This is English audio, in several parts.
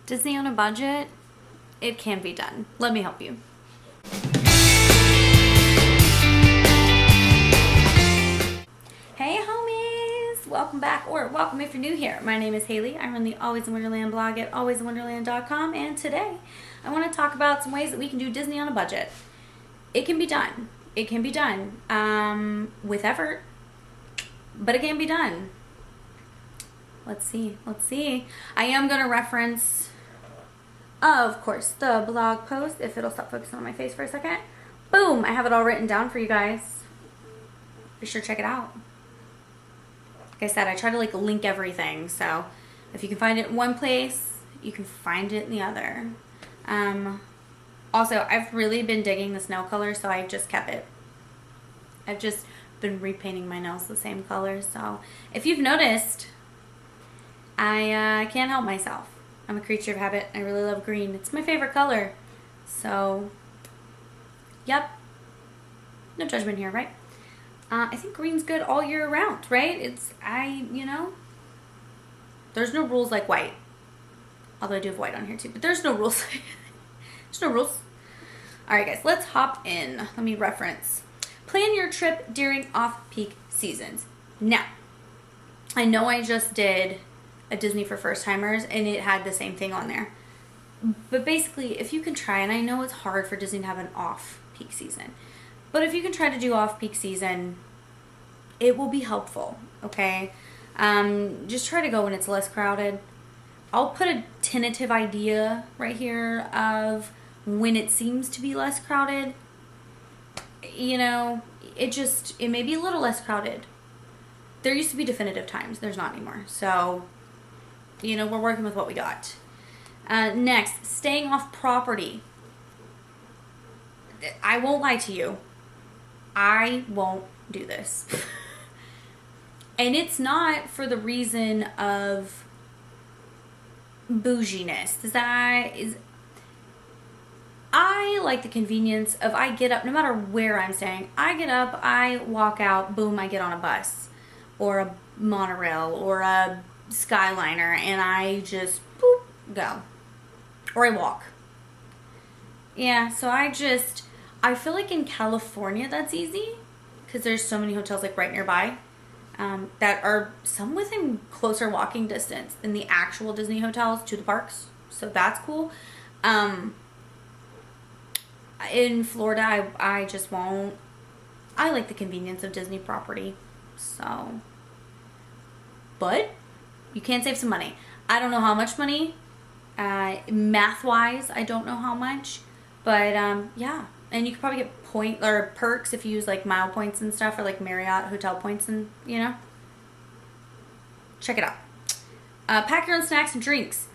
Disney on a budget, it can be done. Let me help you. Hey homies! Welcome back, or welcome if you're new here. My name is Haley. I run the Always in Wonderland blog at alwaysinwonderland.com, and today I want to talk about some ways that we can do Disney on a budget. It can be done. It can be done with effort, but it can be done. Let's see. I am going to reference, of course, the blog post, if it'll stop focusing on my face for a second. Boom! I have it all written down for you guys. Be sure to check it out. Like I said, I try to link everything, so if you can find it in one place, you can find it in the other. Also, I've really been digging the snow color, so I've just kept it. I've just been repainting my nails the same color, so if you've noticed, I can't help myself. I'm a creature of habit. I really love green. It's my favorite color. So, yep. No judgment here, right? I think green's good all year round, right? There's no rules like white. Although I do have white on here too, but there's no rules. There's no rules. All right, guys, let's hop in. Let me reference. Plan your trip during off-peak seasons. Now, I know I just did a Disney for first timers and it had the same thing on there. But basically, if you can try, and I know it's hard for Disney to have an off-peak season, but if you can try to do off-peak season, it will be helpful, okay? Just try to go when it's less crowded. I'll put a tentative idea right here of when it seems to be less crowded. You know, it may be a little less crowded. There used to be definitive times. There's not anymore. So, we're working with what we got. Next, staying off property. I won't lie to you. I won't do this. And it's not for the reason of bouginess. I like the convenience of I get up, no matter where I'm staying, I get up, I walk out, boom, I get on a bus or a monorail or a Skyliner, and I just boop, go. Or I walk. Yeah, so I feel like in California that's easy because there's so many hotels right nearby that are some within closer walking distance than the actual Disney hotels to the parks. So that's cool. In Florida, I just won't. I like the convenience of Disney property. So, but you can save some money. I don't know how much money. Math-wise, I don't know how much. But, yeah. And you could probably get point or perks if you use mile points and stuff, or Marriott hotel points, and check it out. Pack your own snacks and drinks.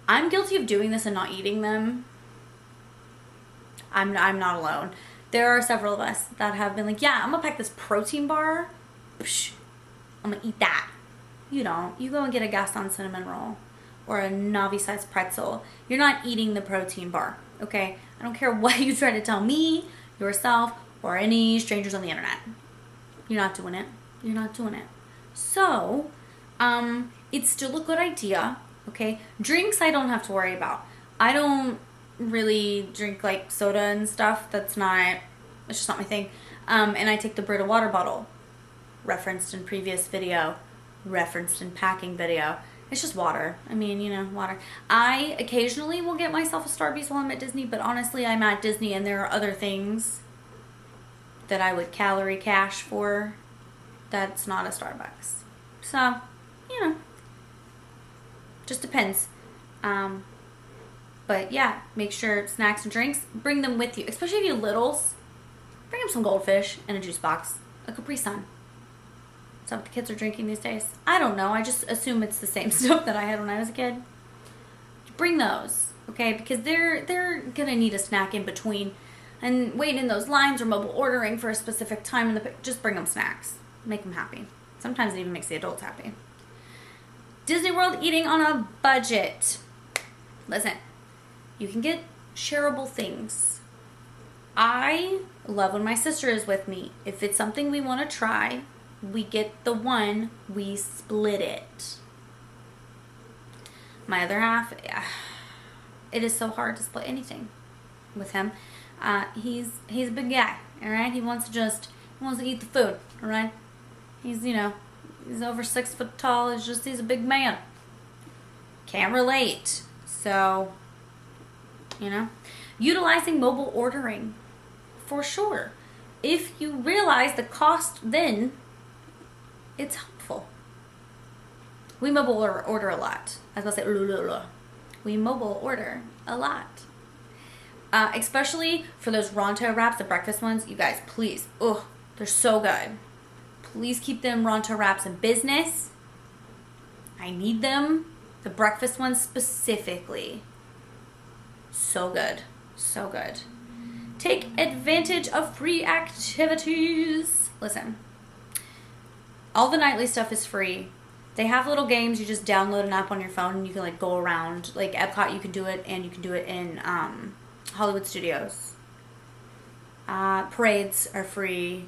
I'm guilty of doing this and not eating them. I'm not alone. There are several of us that have been yeah, I'm gonna pack this protein bar. Psh, I'm gonna eat that. You don't. You go and get a Gaston cinnamon roll or a Navi-sized pretzel. You're not eating the protein bar, okay? I don't care what you try to tell me, yourself, or any strangers on the internet. You're not doing it. You're not doing it. So, it's still a good idea, okay? Drinks I don't have to worry about. I don't really drink soda and stuff. It's just not my thing. And I take the Brita water bottle, referenced in previous video, referenced in packing video. It's just water. I mean, water. I occasionally will get myself a Starbucks while I'm at Disney, but honestly, I'm at Disney and there are other things that I would calorie cash for that's not a Starbucks. So, just depends. But yeah, make sure snacks and drinks, bring them with you. Especially if you have littles, bring them some goldfish and a juice box, a Capri Sun. Is that what the kids are drinking these days? I don't know. I just assume it's the same stuff that I had when I was a kid. Bring those, okay? Because they're gonna need a snack in between, and waiting in those lines or mobile ordering for a specific time. Just bring them snacks. Make them happy. Sometimes it even makes the adults happy. Disney World eating on a budget. Listen, you can get shareable things. I love when my sister is with me. If it's something we want to try, we get the one, we split it. My other half, It is so hard to split anything with him. He's a big guy, all right? He wants to eat the food, all right? He's over 6 foot tall. He's a big man. Can't relate. So, utilizing mobile ordering, for sure. If you realize the cost, then it's helpful. We mobile order a lot. I was going to say, we mobile order a lot. Especially for those Ronto wraps, the breakfast ones. You guys, please. Oh, they're so good. Please keep them Ronto wraps in business. I need them. The breakfast ones specifically. So good. So good. Take advantage of free activities. Listen, all the nightly stuff is free. They have little games. You just download an app on your phone and you can go around. Like Epcot, you can do it, and you can do it in Hollywood Studios. Parades are free.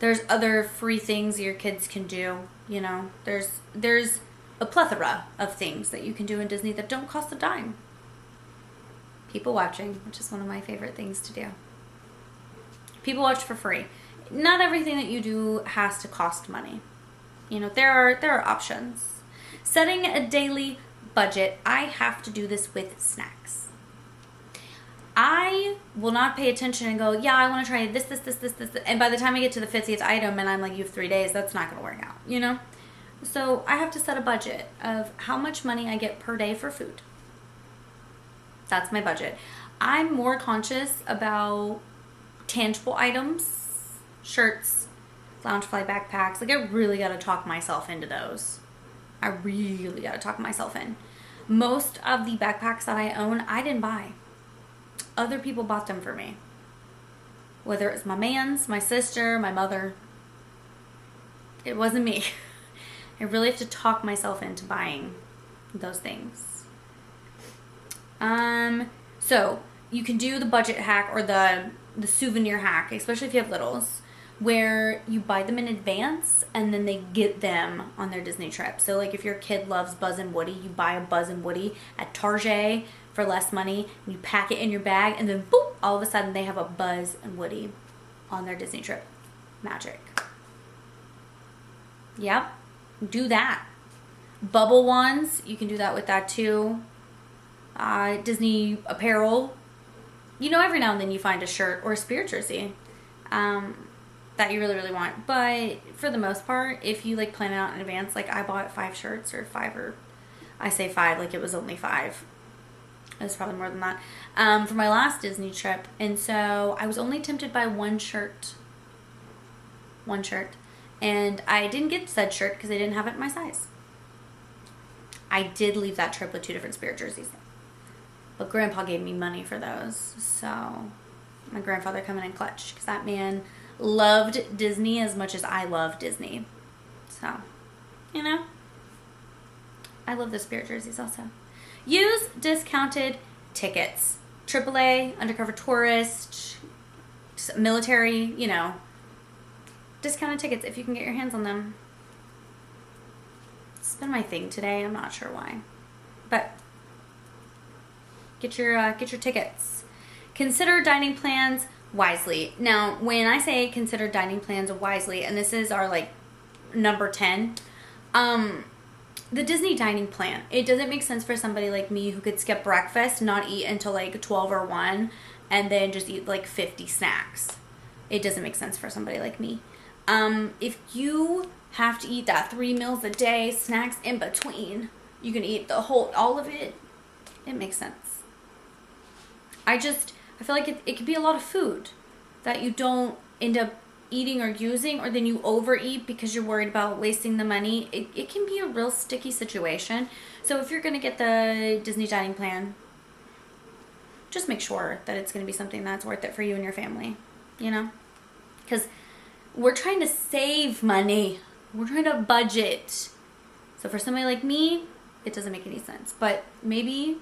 There's other free things your kids can do. There's a plethora of things that you can do in Disney that don't cost a dime. People watching, which is one of my favorite things to do. People watch for free. Not everything that you do has to cost money. There are options. Setting a daily budget. I have to do this with snacks. I will not pay attention and go, yeah, I want to try this. And by the time I get to the 50th item and I'm like, you have 3 days, that's not going to work out, So I have to set a budget of how much money I get per day for food. That's my budget. I'm more conscious about tangible items, shirts, Loungefly backpacks. I really got to talk myself into those. I really got to talk myself in. Most of the backpacks that I own, I didn't buy. Other people bought them for me. Whether it's my man's, my sister, my mother. It wasn't me. I really have to talk myself into buying those things. So you can do the budget hack or the souvenir hack, especially if you have littles, where you buy them in advance and then they get them on their Disney trip. So if your kid loves Buzz and Woody, you buy a Buzz and Woody at Target for less money, and you pack it in your bag, and then boop, all of a sudden they have a Buzz and Woody on their Disney trip. Magic. Yep. Do that. Bubble ones, you can do that with that too. Disney apparel. Every now and then you find a shirt or a Spirit jersey that you really, really want. But for the most part, if you plan it out in advance, I bought 5 shirts I say 5 it was only 5. It was probably more than that. For my last Disney trip. And so I was only tempted by one shirt. And I didn't get said shirt because they didn't have it in my size. I did leave that trip with 2 different Spirit jerseys. But Grandpa gave me money for those. So my grandfather coming in clutch because that man loved Disney as much as I love Disney. So, I love the Spirit jerseys also. Use discounted tickets. AAA, Undercover Tourist, military, discounted tickets if you can get your hands on them. It's been my thing today. I'm not sure why. But get your tickets. Consider dining plans wisely. Now, when I say consider dining plans wisely, and this is our number 10, the Disney dining plan, it doesn't make sense for somebody like me who could skip breakfast, not eat until 12 or 1, and then just eat 50 snacks. It doesn't make sense for somebody like me. If you have to eat that 3 meals a day, snacks in between, you can eat all of it, it makes sense. I feel like it could be a lot of food that you don't end up eating or using, or then you overeat because you're worried about wasting the money. It can be a real sticky situation. So if you're going to get the Disney dining plan, just make sure that it's going to be something that's worth it for you and your family, because we're trying to save money. We're trying to budget. So for somebody like me, it doesn't make any sense. But maybe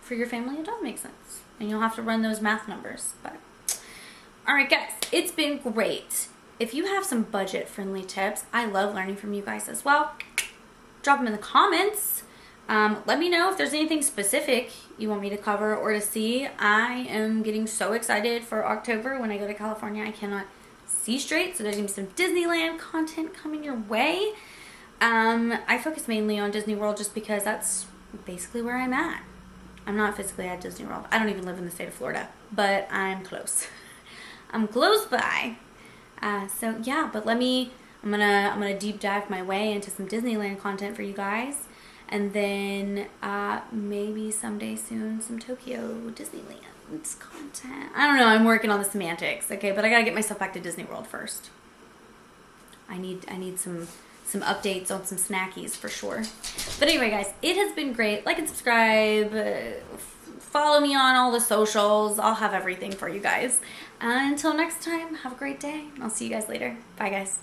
for your family, it does make sense. And you'll have to run those math numbers. But alright guys, it's been great. If you have some budget-friendly tips, I love learning from you guys as well. Drop them in the comments. Let me know if there's anything specific you want me to cover or to see. I am getting so excited for October when I go to California. I cannot see straight, so there's going to be some Disneyland content coming your way. I focus mainly on Disney World just because that's basically where I'm at. I'm not physically at Disney World. I don't even live in the state of Florida, but I'm close. I'm close by. So yeah, but I'm gonna deep dive my way into some Disneyland content for you guys. And then maybe someday soon some Tokyo Disneyland content. I don't know, I'm working on the semantics, okay? But I gotta get myself back to Disney World first. I need some updates on some snackies for sure. But anyway, guys, it has been great. Like and subscribe. Follow me on all the socials. I'll have everything for you guys. Until next time, have a great day. I'll see you guys later. Bye, guys.